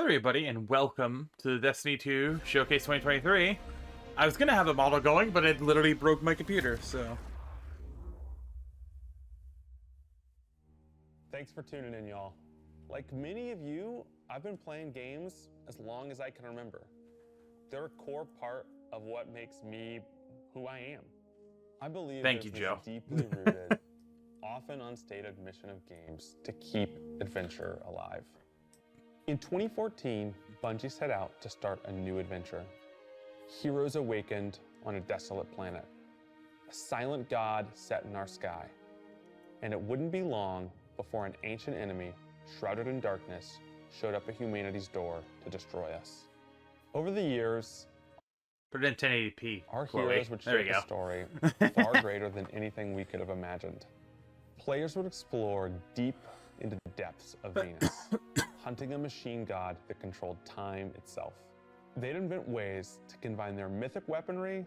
everybody, and welcome to the Destiny 2 Showcase 2023. I was gonna have a model going, but it literally broke my computer, so... Thanks for tuning in, y'all. Like many of you, I've been playing games as long as I can remember. They're a core part of what makes me who I am. I believe Thank you, there's Joe. this deeply rooted, often unstated mission of games to keep adventure alive. In 2014, Bungie set out to start a new adventure. Heroes awakened on a desolate planet. A silent god set in our sky. And it wouldn't be long before an ancient enemy, shrouded in darkness, showed up at humanity's door to destroy us. Over the years, Put it in 1080p. our Chloe. heroes would There we shape go. a story far greater than anything we could have imagined. Players would explore deep into the depths of Venus, hunting a machine god that controlled time itself. They'd invent ways to combine their mythic weaponry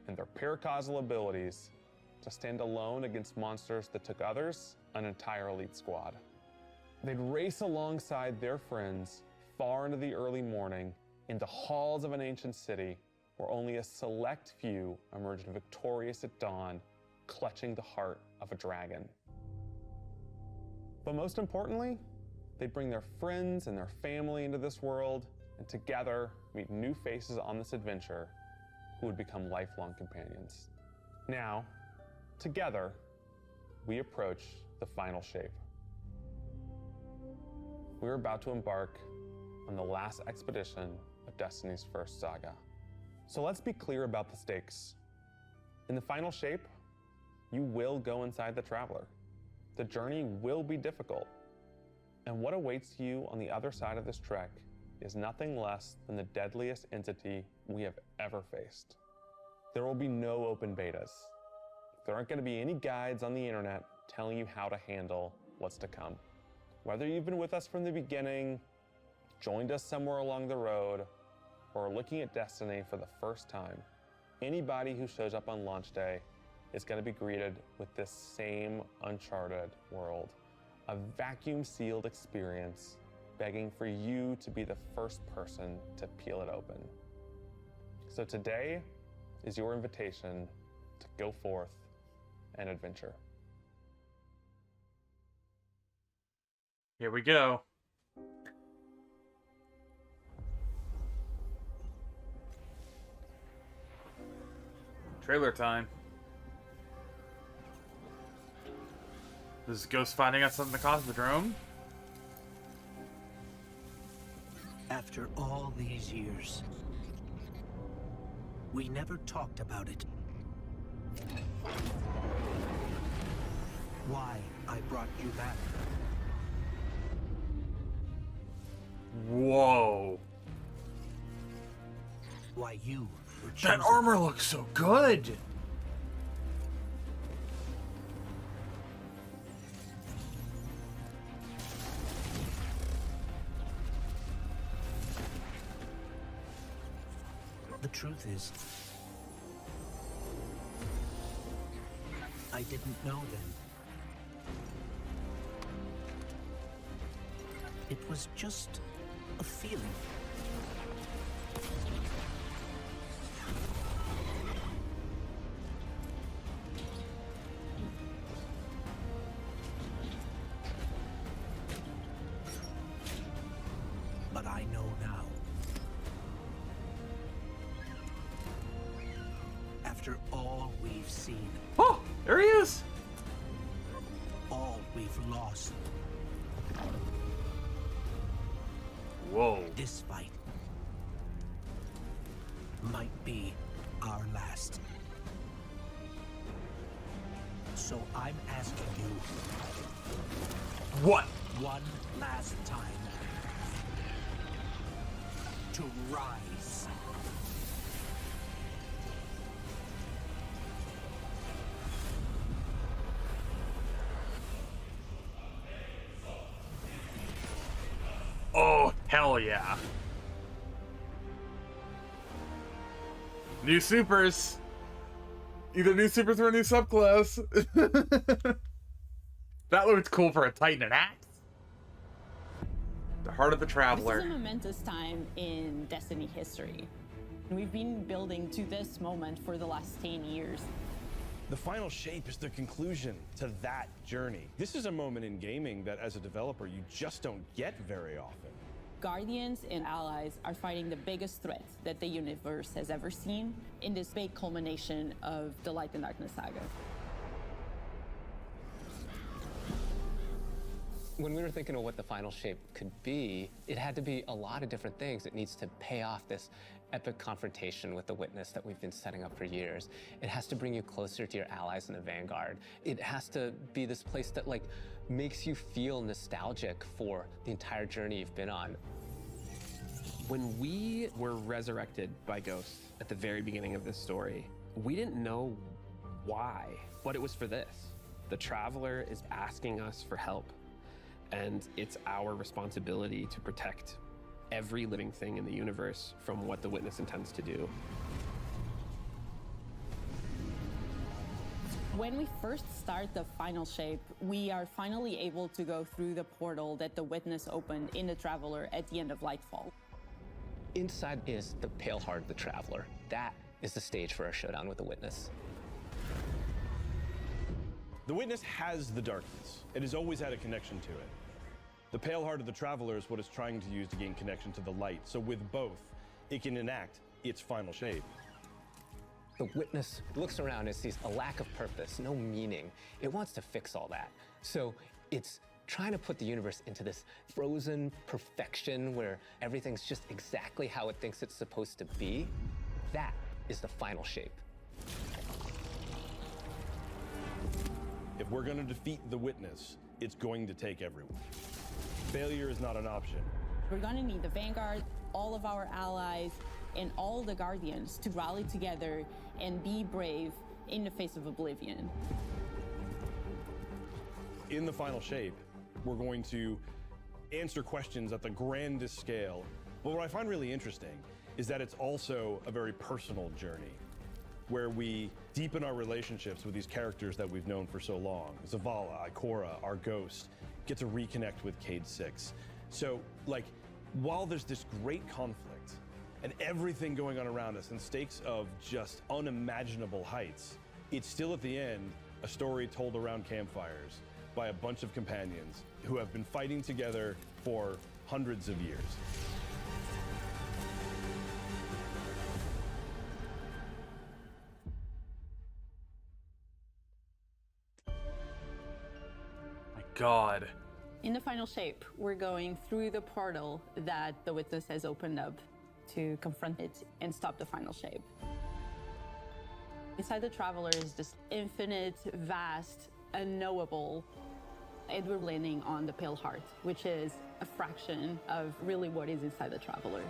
and their paracausal abilities to stand alone against monsters that took others an entire elite squad. They'd race alongside their friends far into the early morning into halls of an ancient city where only a select few emerged victorious at dawn, clutching the heart of a dragon. But most importantly, they'd bring their friends and their family into this world and together meet new faces on this adventure who would become lifelong companions. Now, together, we approach the final shape. We're about to embark on the last expedition of Destiny's first saga. So let's be clear about the stakes. In the final shape, you will go inside the Traveler. The journey will be difficult. And what awaits you on the other side of this trek is nothing less than the deadliest entity we have ever faced. There will be no open betas. There aren't going to be any guides on the internet telling you how to handle what's to come. Whether you've been with us from the beginning, joined us somewhere along the road, or are looking at Destiny for the first time, anybody who shows up on launch day is going to be greeted with this same uncharted world, a vacuum-sealed experience begging for you to be the first person to peel it open. So today is your invitation to go forth and adventure. Here we go. Trailer time. This is Ghost finding us on the Cosmodrome. After all these years, we never talked about it. Why I brought you back. Whoa. Why you were chosen. That armor looks so good. The truth is, I didn't know then. It was just a feeling. But I know now. After all we've seen, Oh, there he is. all we've lost, Whoa. this fight might be our last. So I'm asking you What? one last time to rise. Oh, hell yeah. New supers. Either new supers or a new subclass. That looked cool for a Titan and axe. Heart of the This Traveler. is a momentous time in Destiny history. We've been building to this moment for the last 10 years. The final shape is the conclusion to that journey. This is a moment in gaming that as a developer, you just don't get very often. Guardians and allies are fighting the biggest threat that the universe has ever seen in this big culmination of the Light and Darkness saga. When we were thinking of what the final shape could be, it had to be a lot of different things. It needs to pay off this epic confrontation with the Witness that we've been setting up for years. It has to bring you closer to your allies in the Vanguard. It has to be this place that like makes you feel nostalgic for the entire journey you've been on. When we were resurrected by ghosts at the very beginning of this story, we didn't know why, but it was for this. The Traveler is asking us for help, and it's our responsibility to protect every living thing in the universe from what the Witness intends to do. When we first start the final shape, we are finally able to go through the portal that the Witness opened in the Traveler at the end of Lightfall. Inside is the Pale Heart of the Traveler. That is the stage for our showdown with the Witness. The Witness has the darkness. It has always had a connection to it. The Pale Heart of the Traveler is what it's trying to use to gain connection to the light. So with both, it can enact its final shape. The Witness looks around and sees a lack of purpose, no meaning. It wants to fix all that. So it's trying to put the universe into this frozen perfection where everything's just exactly how it thinks it's supposed to be. That is the final shape. If we're going to defeat the Witness, it's going to take everyone. Failure is not an option. We're gonna need the Vanguard, all of our allies, and all the Guardians to rally together and be brave in the face of Oblivion. In the final shape, we're going to answer questions at the grandest scale. But what I find really interesting is that it's also a very personal journey where we deepen our relationships with these characters that we've known for so long. Zavala, Ikora, our ghost, get to reconnect with Cade 6. So, like, while there's this great conflict and everything going on around us and stakes of just unimaginable heights, it's still at the end a story told around campfires by a bunch of companions who have been fighting together for hundreds of years. My God. In the final shape, we're going through the portal that the Witness has opened up to confront it and stop the final shape. Inside the Traveler is this infinite, vast, unknowable, and we're landing on the Pale Heart, which is a fraction of really what is inside the Traveler.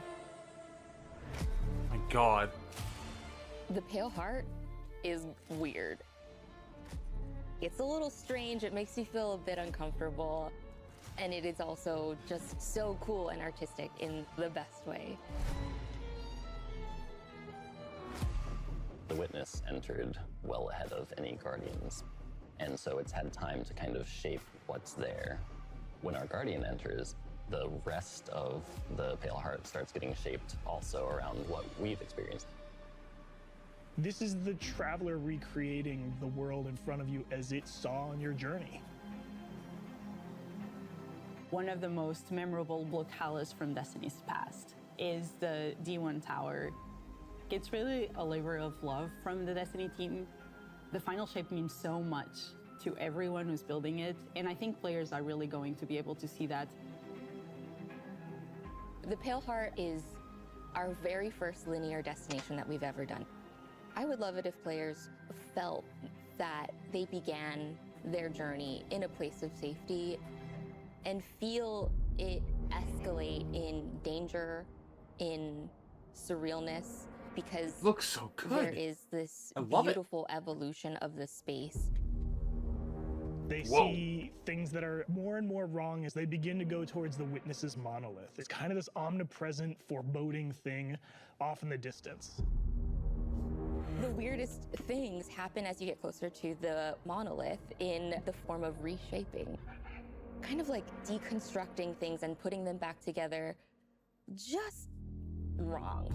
My God. The Pale Heart is weird. It's a little strange, it makes you feel a bit uncomfortable, and it is also just so cool and artistic in the best way. The Witness entered well ahead of any Guardians, and so it's had time to kind of shape what's there. When our Guardian enters, the rest of the Pale Heart starts getting shaped also around what we've experienced. This is the Traveler recreating the world in front of you as it saw on your journey. One of the most memorable locales from Destiny's past is the D1 Tower. It's really a labor of love from the Destiny team. The final shape means so much to everyone who's building it, and I think players are really going to be able to see that. The Pale Heart is our very first linear destination that we've ever done. I would love it if players felt that they began their journey in a place of safety and feel it escalate in danger, in surrealness, because Looks so good. there is this I love it. beautiful evolution of the space. They Whoa. see things that are more and more wrong as they begin to go towards the Witness's monolith. It's kind of this omnipresent, foreboding thing off in the distance. The weirdest things happen as you get closer to the monolith in the form of reshaping. kind of like deconstructing things and putting them back together just wrong.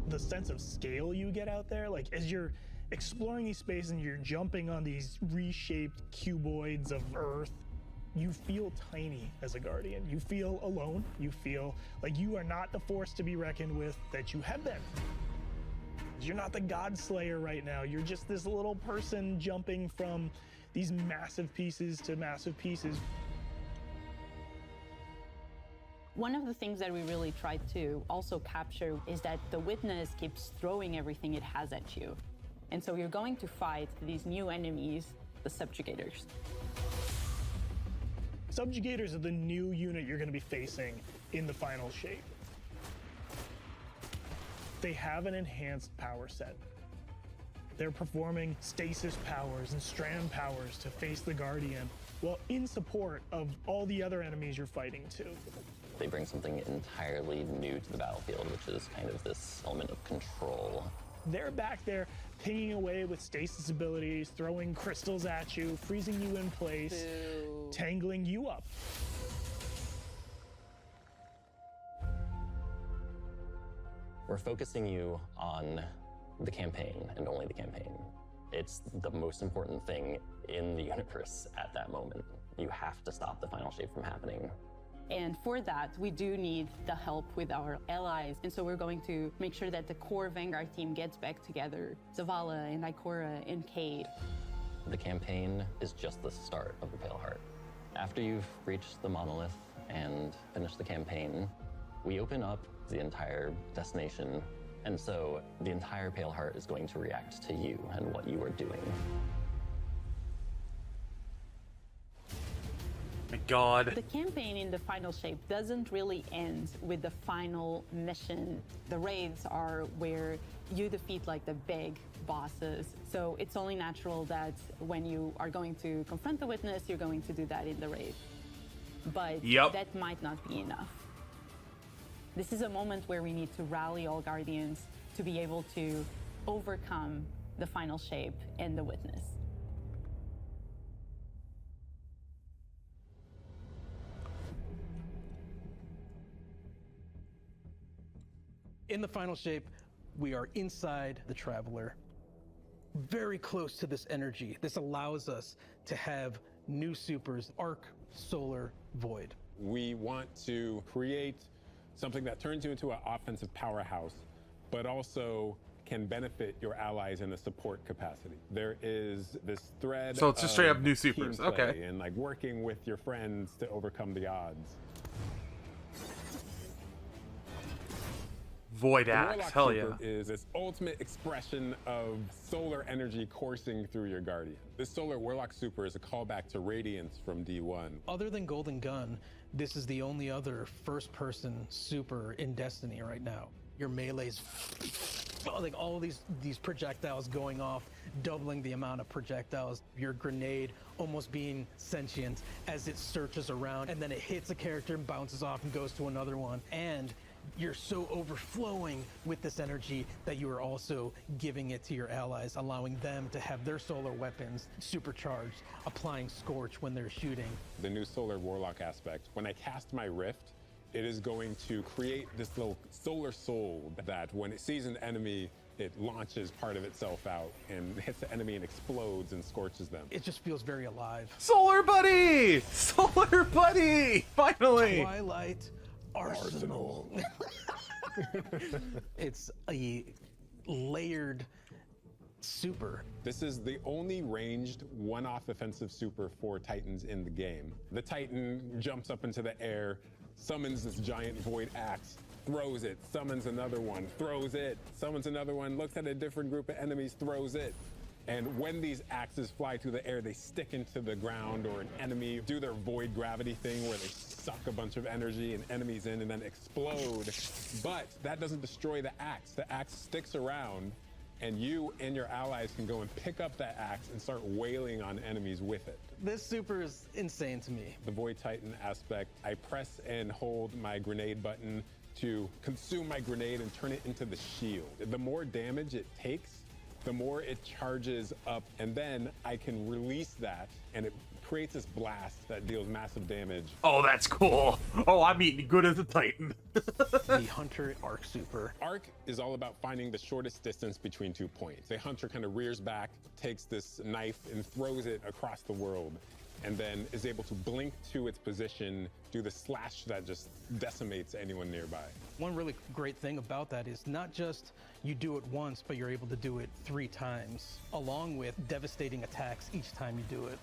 The sense of scale you get out there, like as you're exploring these spaces and you're jumping on these reshaped cuboids of Earth, you feel tiny as a Guardian. You feel alone. You feel like you are not the force to be reckoned with that you have been. You're not the God Slayer right now. You're just this little person jumping from these massive pieces to massive pieces. One of the things that we really tried to also capture is that the Witness keeps throwing everything it has at you. And so you're going to fight these new enemies, the subjugators. Subjugators are the new unit you're going to be facing in the final shape. They have an enhanced power set. They're performing stasis powers and strand powers to face the Guardian, while in support of all the other enemies you're fighting too. They bring something entirely new to the battlefield, which is kind of this element of control. They're back there pinging away with stasis abilities, throwing crystals at you, freezing you in place, tangling you up. We're focusing you on the campaign and only the campaign. It's the most important thing in the universe at that moment. You have to stop the final shape from happening. And for that, we do need the help with our allies. And so we're going to make sure that the core Vanguard team gets back together. Zavala and Ikora and Cade. The campaign is just the start of the Pale Heart. After you've reached the monolith and finished the campaign, we open up the entire destination. And so the entire Pale Heart is going to react to you and what you are doing. My God. The campaign in the final shape doesn't really end with the final mission. The raids are where you defeat like the big bosses. So it's only natural that when you are going to confront the Witness, you're going to do that in the raid. But that might not be enough. This is a moment where we need to rally all Guardians to be able to overcome the final shape and the Witness. In the final shape, we are inside the Traveler, very close to this energy. This allows us to have new supers, Arc, Solar, Void. We want to create something that turns you into an offensive powerhouse, but also can benefit your allies in a support capacity. There is this thread. So it's just straight up new team supers. play Okay. And like working with your friends to overcome the odds. Void The Axe, Warlock hell yeah. Super is this ultimate expression of solar energy coursing through your Guardian. This Solar Warlock Super is a callback to Radiance from D1. Other than Golden Gun, this is the only other first-person super in Destiny right now. Your melee's like all these projectiles going off, doubling the amount of projectiles. Your grenade almost being sentient as it searches around, and then it hits a character and bounces off and goes to another one. And you're so overflowing with this energy that you are also giving it to your allies, allowing them to have their solar weapons supercharged, applying Scorch when they're shooting. The new Solar Warlock aspect, when I cast my Rift, it is going to create this little solar soul that when it sees an enemy, it launches part of itself out and hits the enemy and explodes and scorches them. It just feels very alive. Solar Buddy! Solar Buddy! Finally! Twilight Arsenal. It's a layered super. This is the only ranged one-off offensive super for Titans in the game. The Titan jumps up into the air, summons this giant void axe, throws it, summons another one, throws it, summons another one, looks at a different group of enemies, throws it. And when these axes fly through the air, they stick into the ground or an enemy, do their void gravity thing where they suck a bunch of energy and enemies in and then explode. But that doesn't destroy the axe. The axe sticks around and you and your allies can go and pick up that axe and start wailing on enemies with it. This super is insane to me. The Void Titan aspect, I press and hold my grenade button to consume my grenade and turn it into the shield. The more damage it takes, the more it charges up, and then I can release that and it creates this blast that deals massive damage. Oh, that's cool. Oh, I'm eating good as a Titan. The Hunter Arc Super. Arc is all about finding the shortest distance between 2 points. The Hunter kind of rears back, takes this knife and throws it across the world, and then is able to blink to its position, do the slash that just decimates anyone nearby. One really great thing about that is not just you do it once, but you're able to do it 3 times, along with devastating attacks each time you do it.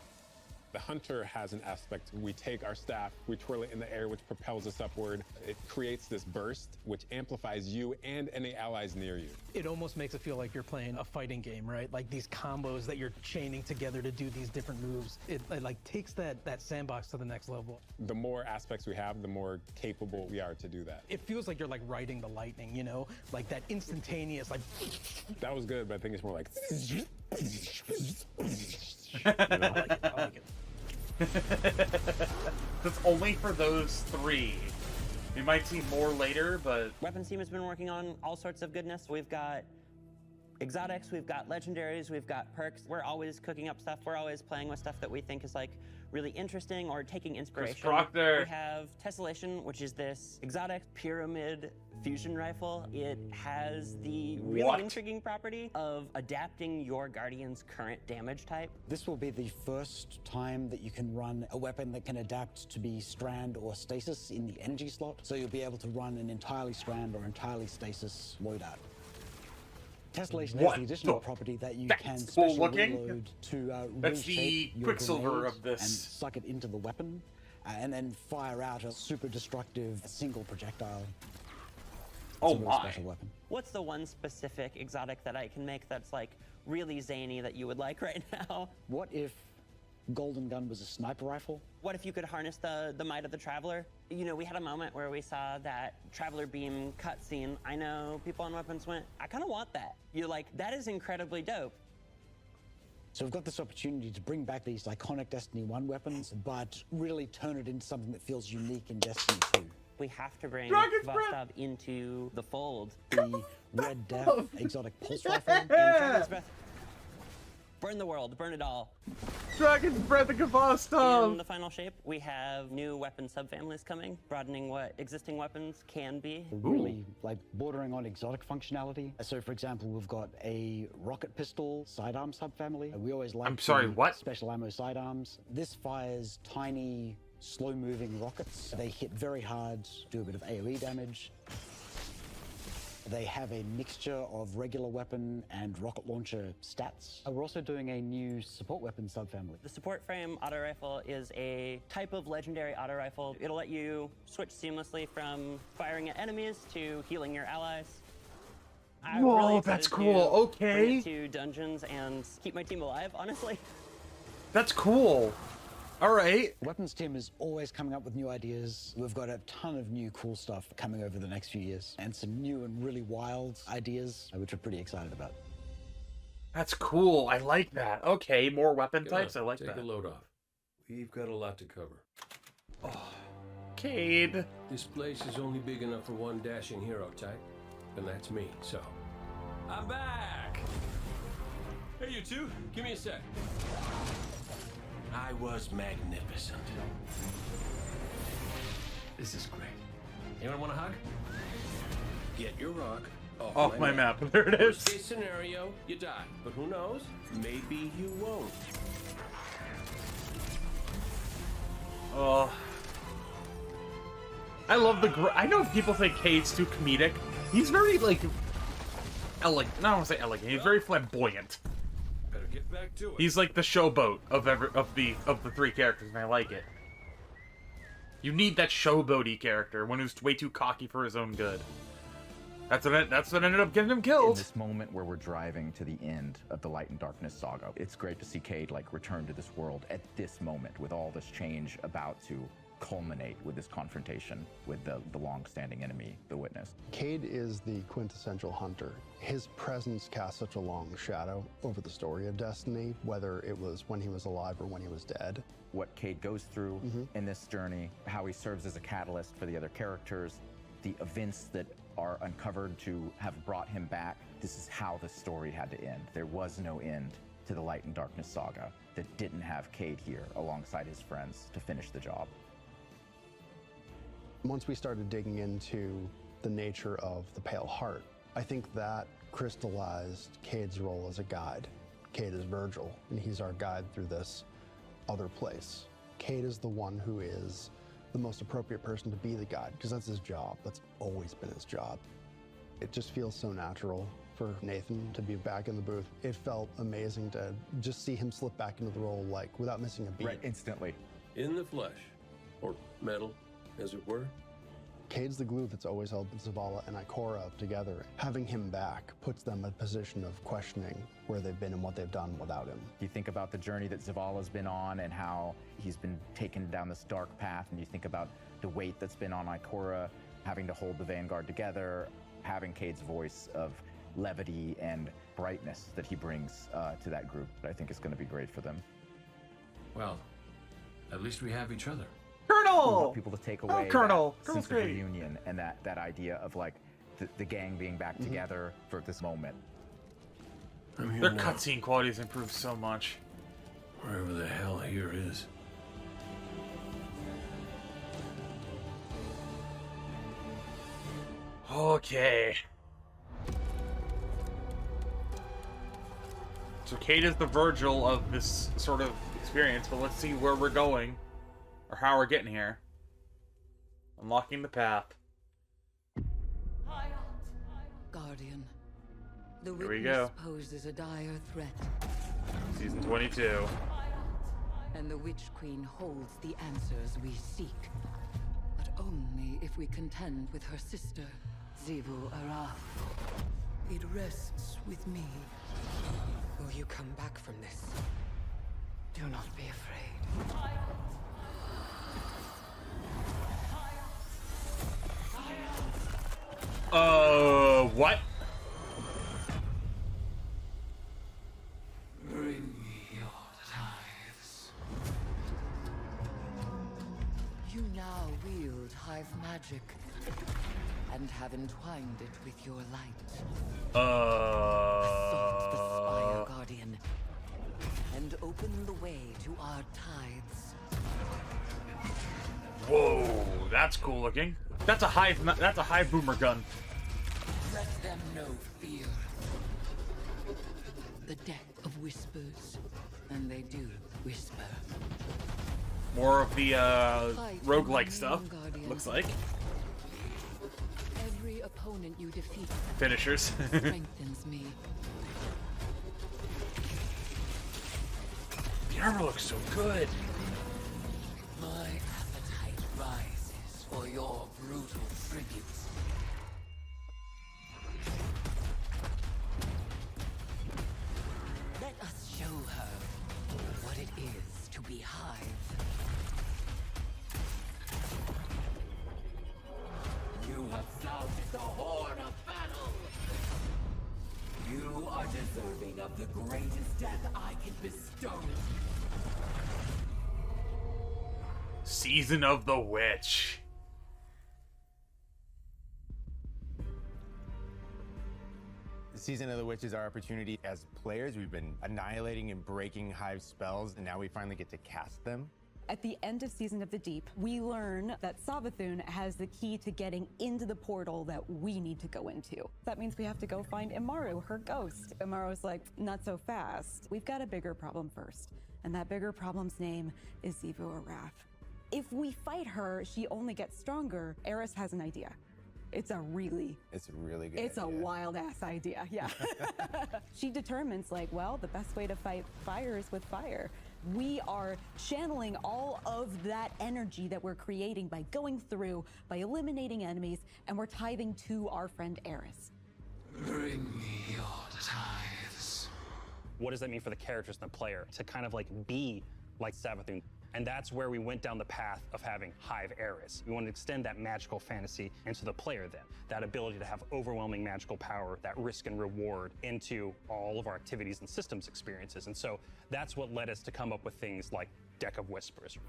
The Hunter has an aspect. We take our staff, we twirl it in the air, which propels us upward. It creates this burst, which amplifies you and any allies near you. It almost makes it feel like you're playing a fighting game, right? Like these combos that you're chaining together to do these different moves. It like takes that sandbox to the next level. The more aspects we have, the more capable we are to do that. It feels like you're like riding the lightning, you know? Like that instantaneous, like... That was good, but I think it's more like... I like it. That's only for those 3. We might see more later, but... Weapons team has been working on all sorts of goodness. We've got exotics, we've got legendaries, we've got perks. We're always cooking up stuff. We're always playing with stuff that we think is like really interesting or taking inspiration. Proctor. We have Tessellation, which is this exotic pyramid fusion rifle. It has the really intriguing property of adapting your Guardian's current damage type. This will be the first time that you can run a weapon that can adapt to be strand or stasis in the energy slot. So you'll be able to run an entirely strand or entirely stasis loadout. Tessellation has the additional property that you can special reload to reshape your Quicksilver grenade of this. and suck it into the weapon, and then fire out a super destructive single projectile. Oh It's a real special weapon. What's the one specific exotic that I can make that's like really zany that you would like right now? What if Golden Gun was a sniper rifle? What if you could harness the might of the Traveler? You know, we had a moment where we saw that Traveler Beam cutscene. I know people on Weapons went, I kind of want that. You're like, that is incredibly dope. So we've got this opportunity to bring back these iconic Destiny 1 weapons, but really turn it into something that feels unique in Destiny 2. We have to bring Dragon's Vostok Breath into the fold. The Red Death exotic pulse rifle. And Dragon's Breath. Burn the world, burn it all. Dragon's Breath of In Kavastom! the final shape, we have new weapon subfamilies coming, broadening what existing weapons can be. Really, like, bordering on exotic functionality. So, for example, we've got a rocket pistol sidearm subfamily. We always like special ammo sidearms. This fires tiny, slow-moving rockets. They hit very hard, do a bit of AoE damage. They have a mixture of regular weapon and rocket launcher stats. We're also doing a new support weapon subfamily. The support frame auto rifle is a type of legendary auto rifle. It'll let you switch seamlessly from firing at enemies to healing your allies. I'm Whoa, really that's excited cool. to Okay. bring it to dungeons and keep my team alive, honestly. That's cool. All right. The weapons team is always coming up with new ideas. We've got a ton of new cool stuff coming over the next few years, and some new and really wild ideas, which we're pretty excited about. That's cool. I like that. Okay, more weapon Come on, types. I like take that. a load off. We've got a lot to cover. Cade. This place is only big enough for one dashing hero type, and that's me, so... I'm back! Hey, you two, give me a sec. I was magnificent. This is great. Anyone want a hug? Get your rock Off my map. There it is. Worst case scenario, you die. But who knows? Maybe you won't. Oh. I love the... I know people think Cade's too comedic. He's very, like... elegant. No, I don't want to say elegant. He's very flamboyant. Better get back to it. He's like the showboat of the 3 characters, and I like it. You need that showboaty character, one who's way too cocky for his own good. That's what ended up getting him killed. In this moment where we're driving to the end of the Light and Darkness saga, it's great to see Cade like return to this world at this moment with all this change about to culminate with this confrontation with the long-standing enemy, the Witness. Cade is the quintessential hunter. His presence casts such a long shadow over the story of Destiny, whether it was when he was alive or when he was dead. What Cade goes through in this journey, how he serves as a catalyst for the other characters, the events that are uncovered to have brought him back. This is how the story had to end. There was no end to the Light and Darkness saga that didn't have Cade here alongside his friends to finish the job. Once we started digging into the nature of the Pale Heart, I think that crystallized Cade's role as a guide. Cade is Virgil, and he's our guide through this other place. Cade is the one who is the most appropriate person to be the guide, because that's his job. That's always been his job. It just feels so natural for Nathan to be back in the booth. It felt amazing to just see him slip back into the role, like, without missing a beat. Right, instantly. In the flesh, or metal, as it were. Cade's the glue that's always held Zavala and Ikora together. Having him back puts them in a position of questioning where they've been and what they've done without him. You think about the journey that Zavala's been on and how he's been taken down this dark path, and you think about the weight that's been on Ikora, having to hold the Vanguard together, having Cade's voice of levity and brightness that he brings to that group. I think is going to be great for them. Well, at least we have each other. We Colonel! want people to take away Colonel! that sense of reunion and that idea of like the gang being back together for this moment. I'm here Their now. cutscene quality's improved so much. Wherever the hell here is. Okay. So Cade is the Virgil of this sort of experience, but let's see where we're going. Or how we're getting here. Unlocking the path. Guardian, the Here we witness go. poses a dire threat, Season 22. and the Witch Queen holds the answers we seek. But only if we contend with her sister, Zivu Araf. It rests with me. Will you come back from this? Do not be afraid. What? Bring me your tithes. You now wield Hive magic and have entwined it with your light. Assault the Spire Guardian and open the way to our tithes. Whoa, that's cool looking. That's a hive boomer gun. Let them know fear. The deck of whispers, and they do whisper. More of the roguelike stuff, looks like. Every opponent you defeat Finishers. strengthens me. The armor looks so good. My appetite rises for your brutal tributes. Let us show her what it is to be Hive. You have sounded the horn of battle! You are deserving of the greatest death I can bestow. Season of the Witch. Season of the Witch is our opportunity as players. We've been annihilating and breaking Hive spells, and now we finally get to cast them. At the end of Season of the Deep, we learn that Savathun has the key to getting into the portal that we need to go into. That means we have to go find Imaru, her ghost. Imaru's like, not so fast. We've got a bigger problem first. And that bigger problem's name is Zivu Araf. If we fight her, she only gets stronger. Eris has an idea. It's a really good It's idea. a wild ass idea, yeah. She determines, like, well, the best way to fight fire is with fire. We are channeling all of that energy that we're creating by going through, by eliminating enemies, and we're tithing to our friend Eris. Bring me your tithes. What does that mean for the characters and the player to kind of like be like Savathun? And that's where we went down the path of having Hive Eris. We want to extend that magical fantasy into the player then. That ability to have overwhelming magical power, that risk and reward into all of our activities and systems experiences. And so that's what led us to come up with things like Deck of Whispers.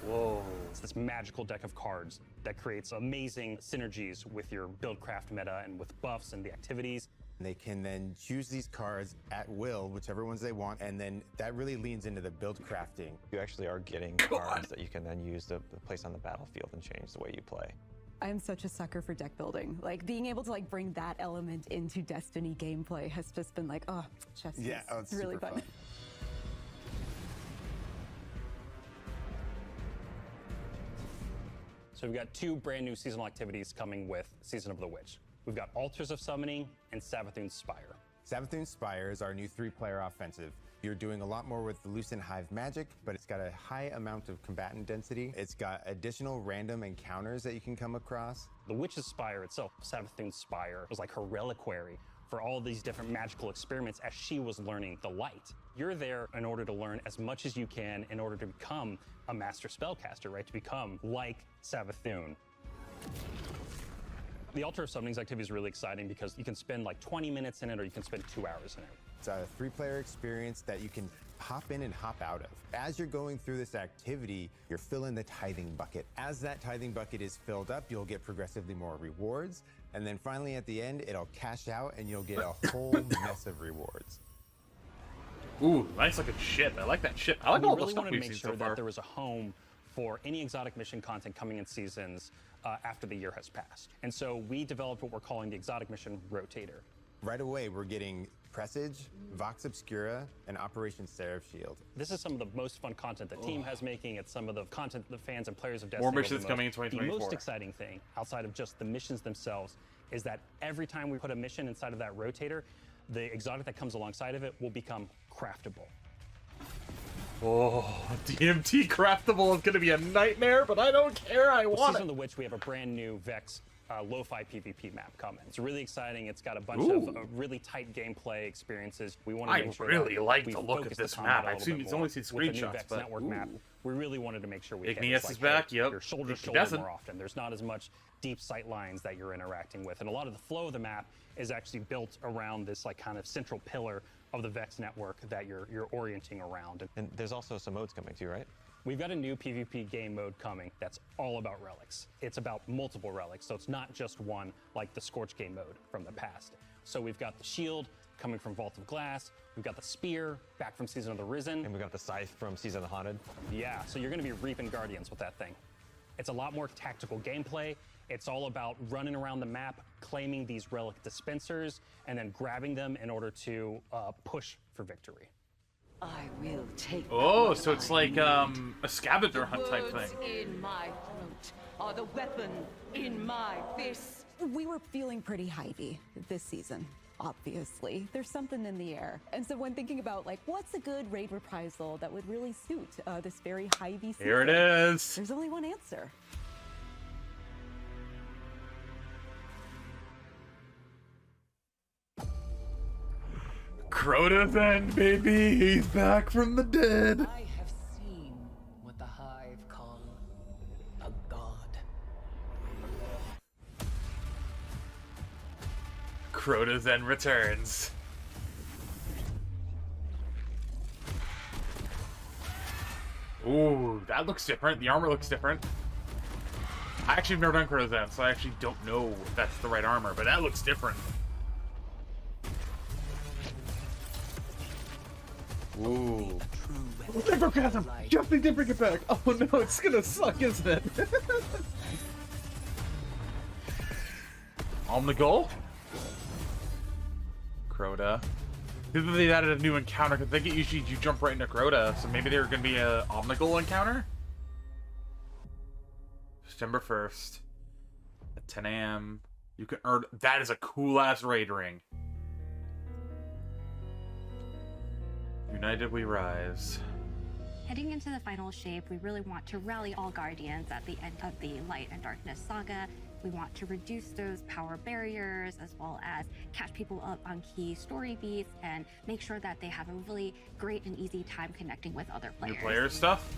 Whoa. It's this magical deck of cards that creates amazing synergies with your buildcraft meta and with buffs and the activities. They can then choose these cards at will, whichever ones they want, and then that really leans into the build crafting. You actually are getting cards that you can then use to place on the battlefield and change the way you play. I'm such a sucker for deck building. Like being able to like bring that element into Destiny gameplay has just been like, oh, chef's kiss. Yeah, it's really super fun. So we've got 2 brand new seasonal activities coming with Season of the Witch. We've got Altars of Summoning and Savathun's Spire. Savathun's Spire is our new 3-player offensive. You're doing a lot more with the Lucent Hive magic, but it's got a high amount of combatant density. It's got additional random encounters that you can come across. The Witch's Spire itself, Savathun's Spire, was like her reliquary for all these different magical experiments as she was learning the light. You're there in order to learn as much as you can in order to become a master spellcaster, right? To become like Savathun. The Altar of Summoning's activity is really exciting because you can spend like 20 minutes in it or you can spend 2 hours in it. It's a 3-player experience that you can hop in and hop out of. As you're going through this activity, you're filling the tithing bucket. As that tithing bucket is filled up, you'll get progressively more rewards. And then finally at the end, it'll cash out and you'll get a whole mess of rewards. Ooh, nice looking ship. I like that ship. I like all the really stuff wanted to we've make seen sure so far. that there was a home for any exotic mission content coming in seasons after the year has passed. And so we developed what we're calling the exotic mission rotator. Right away, we're getting Presage, Vox Obscura, and Operation Seraph Shield. This is some of the most fun content the team has making. It's some of the content the fans and players of Destiny More love missions the coming in most. 2024. The most exciting thing, outside of just the missions themselves, is that every time we put a mission inside of that rotator, the exotic that comes alongside of it will become craftable. Oh, DMT craftable is going to be a nightmare, but I don't care. I want Season it. of the Witch, we have a brand new Vex lo-fi PvP map coming. It's really exciting. It's got a bunch Ooh. of really tight gameplay experiences. We want to I make sure really that like we the look of focus this the combat map. a little bit It's only more. seen With the new screenshots, Vex but network map, we really wanted to make sure we hit Igneous this, is like, back, hey, yep. You're shoulder to Keep shoulder guessing. more often. There's not as much deep sight lines that you're interacting with, and a lot of the flow of the map is actually built around this like kind of central pillar of the Vex network that you're orienting around. And there's also some modes coming too, right? We've got a new PvP game mode coming that's all about relics. It's about multiple relics, so it's not just one like the Scorch game mode from the past. So we've got the shield coming from Vault of Glass, we've got the spear back from Season of the Risen. And we've got the scythe from Season of the Haunted. Yeah, so you're gonna be reaping Guardians with that thing. It's a lot more tactical gameplay. It's all about running around the map, claiming these relic dispensers, and then grabbing them in order to push for victory. I will take. Oh, so it's like a scavenger hunt type Words thing. in my throat are the weapon in my fist. We were feeling pretty Hivey this season, obviously. There's something in the air. And so when thinking about like what's a good raid reprisal that would really suit this very Hivey season, Here it is. There's only one answer. Crota's End, baby. He's back from the dead. I have seen what the Hive call a god. Crota's End returns. Ooh, that looks different. The armor looks different. I actually have never done Crota's End, so I actually don't know if that's the right armor, but that looks different. Ooh. Necrochasm! Definitely did bring it back! Oh no, it's gonna suck, isn't it? Omnigul? Crota. Maybe they added a new encounter, because I think usually you jump right into Crota, so maybe there's gonna be a Omnigul encounter? September 1st. At 10 a.m. You can earn... That is a cool-ass raid ring. United we rise. Heading into the final shape, we really want to rally all Guardians at the end of the Light and Darkness saga. We want to reduce those power barriers, as well as catch people up on key story beats and make sure that they have a really great and easy time connecting with other players. New player stuff?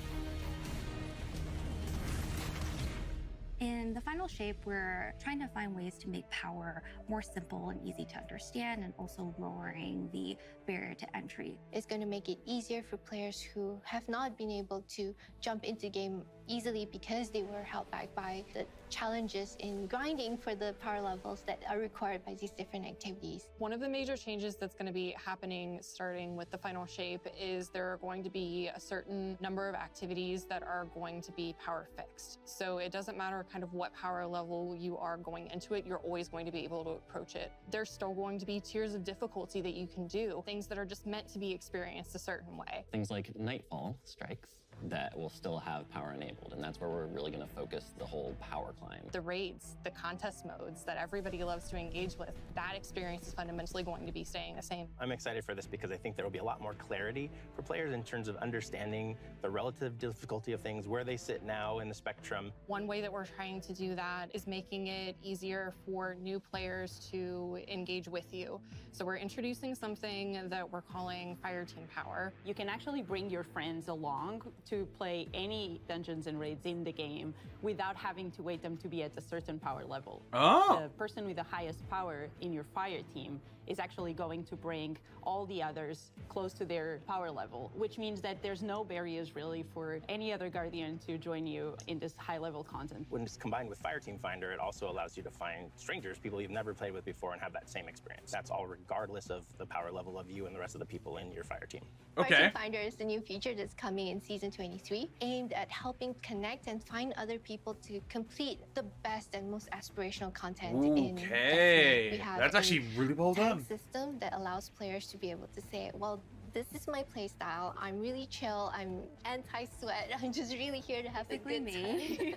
In the final shape, we're trying to find ways to make power more simple and easy to understand, and also lowering the barrier to entry. It's going to make it easier for players who have not been able to jump into game easily because they were held back by the challenges in grinding for the power levels that are required by these different activities. One of the major changes that's going to be happening starting with the final shape is there are going to be a certain number of activities that are going to be power fixed. So it doesn't matter kind of what power level you are going into it, you're always going to be able to approach it. There's still going to be tiers of difficulty that you can do, things that are just meant to be experienced a certain way. Things like Nightfall strikes that will still have power enabled, and that's where we're really going to focus the whole power climb. The raids, the contest modes that everybody loves to engage with, that experience is fundamentally going to be staying the same. I'm excited for this because I think there will be a lot more clarity for players in terms of understanding the relative difficulty of things, where they sit now in the spectrum. One way that we're trying to do that is making it easier for new players to engage with you. So we're introducing something that we're calling Fire Team Power. You can actually bring your friends along to play any dungeons and raids in the game without having to wait them to be at a certain power level. Oh. The person with the highest power in your fire team is actually going to bring all the others close to their power level, which means that there's no barriers really for any other Guardian to join you in this high-level content. When it's combined with Fire Team Finder, it also allows you to find strangers, people you've never played with before, and have that same experience. That's all regardless of the power level of you and the rest of the people in your fire team. Fire Team Finder is the new feature that's coming in Season 23, aimed at helping connect and find other people to complete the best and most aspirational content in Destiny. We have That's actually really well done. System that allows players to be able to say, well, this is my play style. I'm really chill. I'm anti-sweat. I'm just really here to have a good time.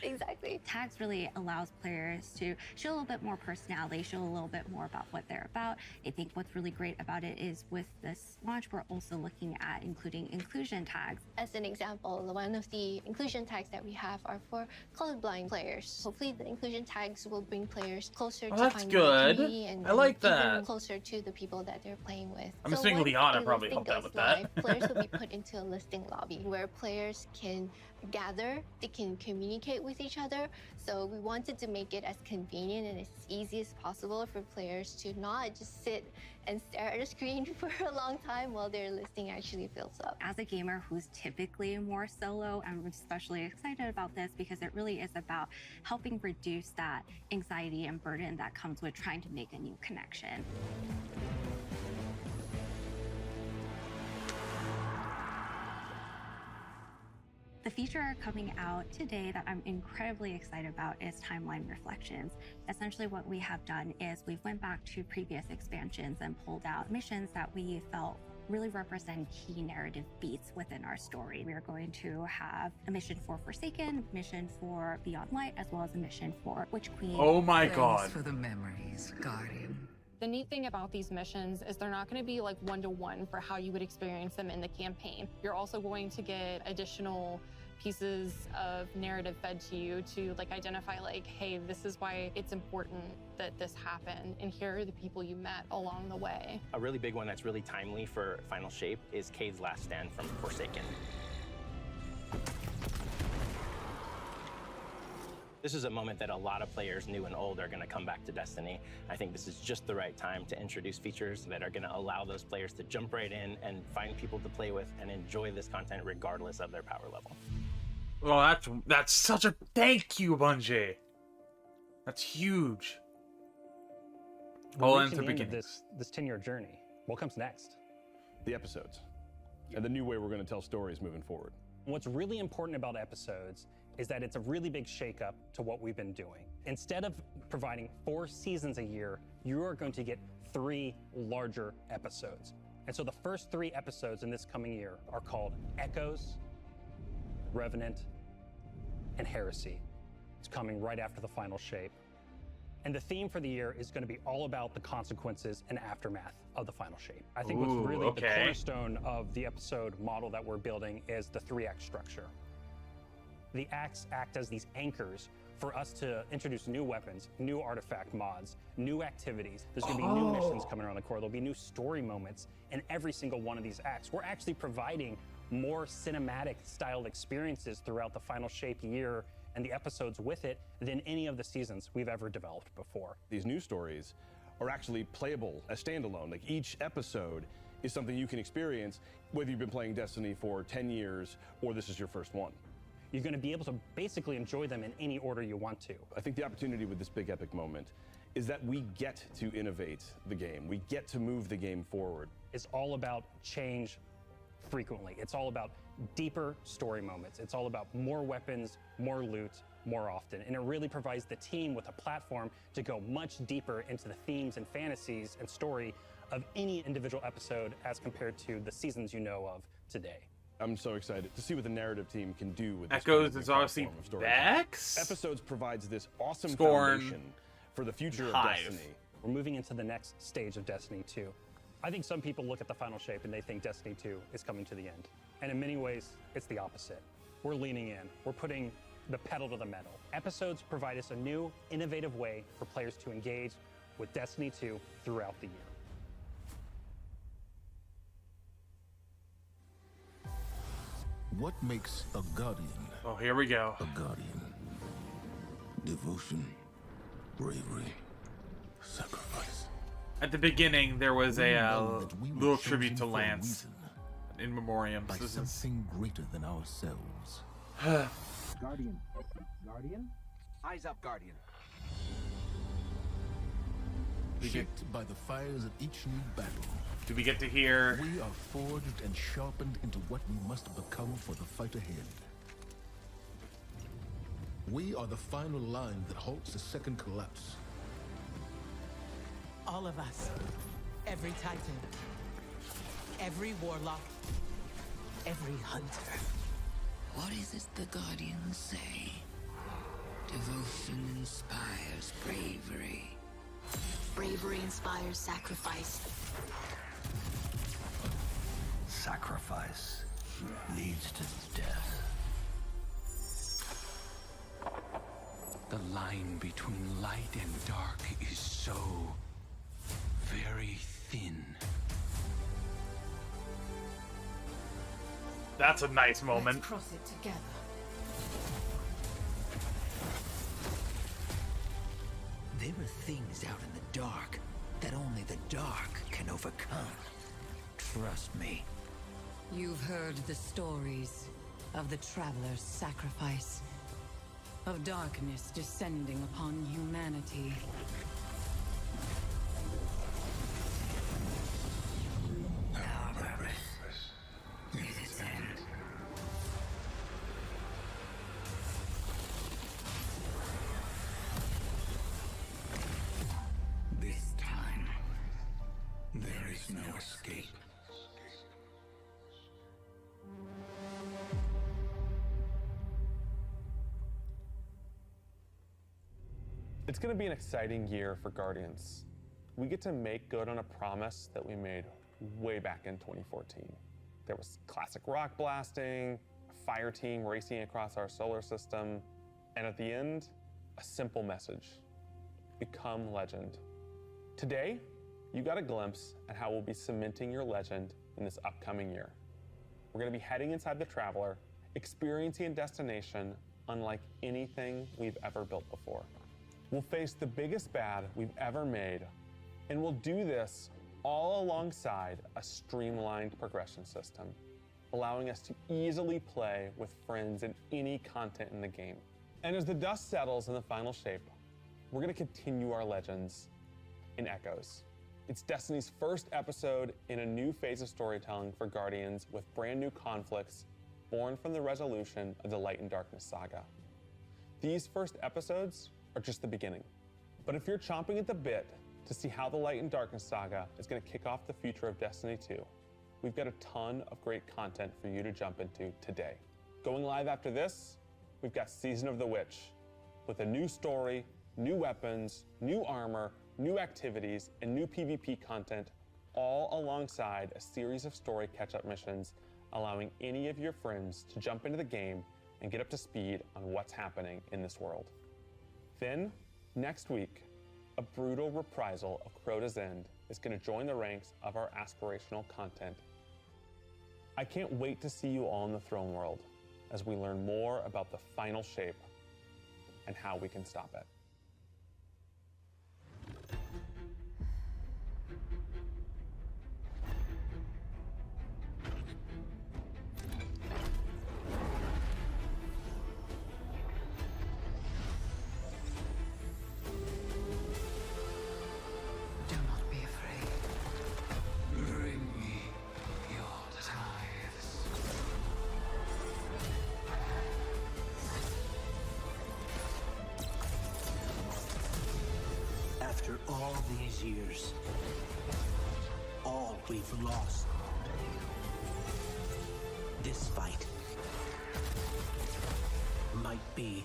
Exactly. Tags really allows players to show a little bit more personality, show a little bit more about what they're about. I think what's really great about it is with this launch, we're also looking at including inclusion tags. As an example, one of the inclusion tags that we have are for colorblind players. Hopefully the inclusion tags will bring players closer to that's finding good. community and I like even that. closer to the people that they're playing with. I'm assuming Liana probably helped out with that. Players will be put into a listing lobby where players can gather, they can communicate with each other. So we wanted to make it as convenient and as easy as possible for players to not just sit and stare at a screen for a long time while their listing actually fills up. As a gamer who's typically more solo, I'm especially excited about this because it really is about helping reduce that anxiety and burden that comes with trying to make a new connection. The feature coming out today that I'm incredibly excited about is Timeline Reflections. Essentially what we have done is we've went back to previous expansions and pulled out missions that we felt really represent key narrative beats within our story. We are going to have a mission for Forsaken, mission for Beyond Light, as well as a mission for Witch Queen. Oh my god. Thanks for the memories, Guardian. The neat thing about these missions is they're not going to be like one-to-one for how you would experience them in the campaign. You're also going to get additional pieces of narrative fed to you to like identify like, hey, this is why it's important that this happened, and here are the people you met along the way. A really big one that's really timely for Final Shape is Cade's last stand from Forsaken. This is a moment that a lot of players, new and old, are going to come back to Destiny. I think this is just the right time to introduce features that are going to allow those players to jump right in and find people to play with and enjoy this content regardless of their power level. Well, that's such a thank you, Bungie. That's huge. We're reaching the end of this 10-year journey. What comes next? The episodes. And the new way we're going to tell stories moving forward. What's really important about episodes is that it's a really big shakeup to what we've been doing. Instead of providing 4 seasons a year, you are going to get 3 larger episodes. And so the first 3 episodes in this coming year are called Echoes, Revenant, and Heresy. It's coming right after the final shape. And the theme for the year is going to be all about the consequences and aftermath of the final shape. I think what's really the cornerstone of the episode model that we're building is the 3-act structure. The acts act as these anchors for us to introduce new weapons, new artifact mods, new activities. There's going to be new missions coming around the core. There'll be new story moments in every single one of these acts. We're actually providing more cinematic styled experiences throughout the final shape year and the episodes with it than any of the seasons we've ever developed before. These new stories are actually playable as standalone. Like each episode is something you can experience whether you've been playing Destiny for 10 years or this is your first one. You're going to be able to basically enjoy them in any order you want to. I think the opportunity with this big epic moment is that we get to innovate the game. We get to move the game forward. It's all about change frequently. It's all about deeper story moments. It's all about more weapons, more loot, more often. And it really provides the team with a platform to go much deeper into the themes and fantasies and story of any individual episode as compared to the seasons you know of today. I'm so excited to see what the narrative team can do with this Echoes is obviously Vex. Episodes provides this awesome Scorn. foundation for the future of Hive. Destiny. We're moving into the next stage of Destiny 2. I think some people look at the final shape and they think Destiny 2 is coming to the end. And in many ways, it's the opposite. We're leaning in. We're putting the pedal to the metal. Episodes provide us a new, innovative way for players to engage with Destiny 2 throughout the year. What makes a guardian? Oh, here we go. A guardian. Devotion, bravery, sacrifice. At the beginning, there was a little tribute to Lance in memoriam. By This is something greater than ourselves. Guardian. Guardian? Eyes up, Guardian. Shaped by the fires of each new battle. Do we get to hear? We are forged and sharpened into what we must become for the fight ahead. We are the final line that halts the second collapse. All of us. Every Titan. Every Warlock. Every Hunter. What is it the Guardians say? Devotion inspires bravery. Bravery inspires sacrifice. Sacrifice leads to death. The line between light and dark is so very thin. That's a nice moment. Let's cross it together. There are things out in the dark that only the dark can overcome. Trust me. You've heard the stories of the Traveler's sacrifice, of darkness descending upon humanity. Our purpose is its end. This time, there is no escape. It's going to be an exciting year for Guardians. We get to make good on a promise that we made way back in 2014. There was classic rock blasting, a fire team racing across our solar system, and at the end, a simple message: become legend. Today, you got a glimpse at how we'll be cementing your legend in this upcoming year. We're going to be heading inside the Traveler, experiencing a destination unlike anything we've ever built before. We'll face the biggest bad we've ever made, and we'll do this all alongside a streamlined progression system, allowing us to easily play with friends in any content in the game. And as the dust settles in the final shape, we're going to continue our legends in Echoes. It's Destiny's first episode in a new phase of storytelling for Guardians, with brand new conflicts born from the resolution of the Light and Darkness saga. These first episodes are just the beginning. But if you're chomping at the bit to see how the Light and Darkness saga is going to kick off the future of Destiny 2, we've got a ton of great content for you to jump into today. Going live after this, we've got Season of the Witch, with a new story, new weapons, new armor, new activities, and new PvP content, all alongside a series of story catch-up missions, allowing any of your friends to jump into the game and get up to speed on what's happening in this world. Then, next week, a brutal reprisal of Crota's End is going to join the ranks of our aspirational content. I can't wait to see you all in the Throne World as we learn more about the final shape and how we can stop it. all these years, all we've lost, this fight might be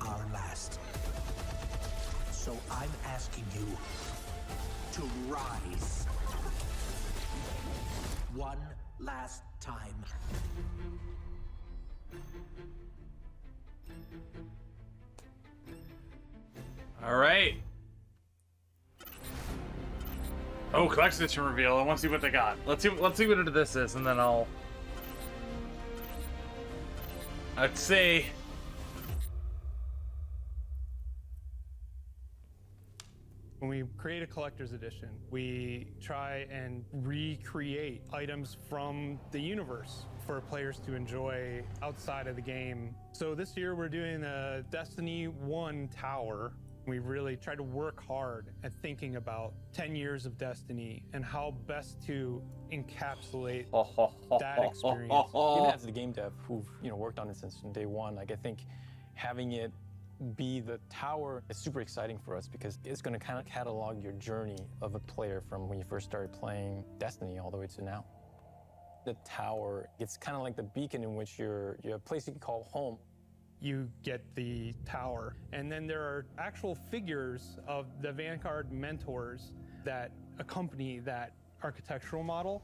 our last. So I'm asking you to rise one last time. All right. Oh, collection edition reveal. I want to see what they got. Let's see what this is, and then I'd say. When we create a collector's edition, we try and recreate items from the universe for players to enjoy outside of the game. So this year we're doing a Destiny 1 tower. We really try to work hard at thinking about 10 years of Destiny and how best to encapsulate that experience. Even as the game dev who've worked on it since day one, like I think having it be the tower is super exciting for us because it's going to kind of catalog your journey of a player from when you first started playing Destiny all the way to now. The tower, it's kind of like the beacon in which you're a place you can call home. You get the tower, and then there are actual figures of the Vanguard mentors that accompany that architectural model.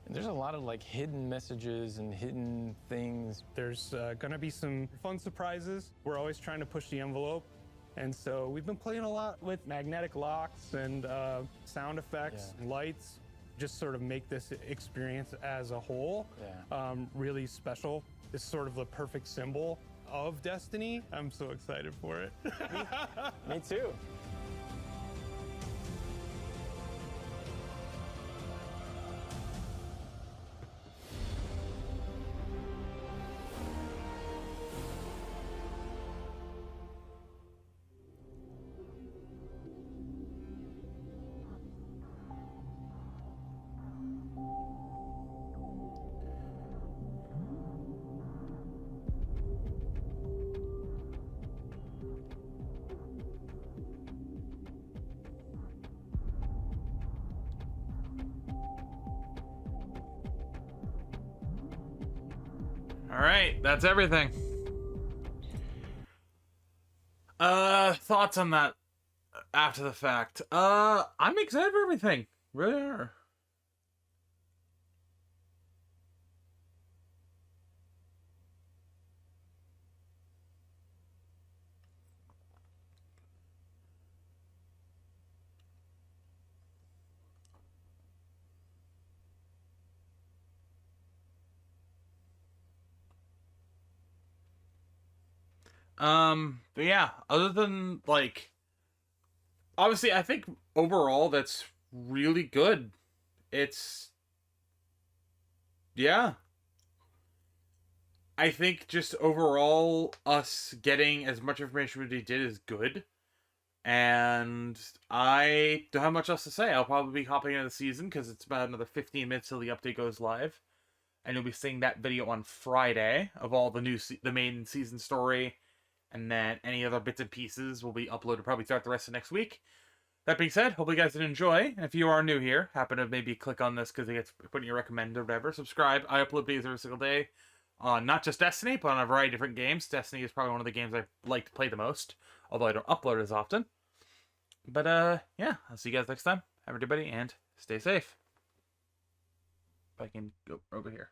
And there's a lot of like hidden messages and hidden things. There's gonna be some fun surprises. We're always trying to push the envelope. And so we've been playing a lot with magnetic locks and sound effects and lights, just sort of make this experience as a whole really special. It's sort of the perfect symbol of Destiny. I'm so excited for it. Me too. Alright, that's everything. Thoughts on that after the fact. I'm excited for everything. Really are. But yeah, other than, like, obviously, I think overall that's really good. It's, yeah. I think just overall, us getting as much information as we did is good. And I don't have much else to say. I'll probably be hopping into the season because it's about another 15 minutes till the update goes live. And you'll be seeing that video on Friday of all the the main season story. And then any other bits and pieces will be uploaded probably throughout the rest of next week. That being said, hope you guys did enjoy. And if you are new here, happen to maybe click on this because it gets put in your recommended or whatever. Subscribe. I upload videos every single day on not just Destiny, but on a variety of different games. Destiny is probably one of the games I like to play the most, although I don't upload as often. But yeah, I'll see you guys next time. Everybody, and stay safe. If I can go over here.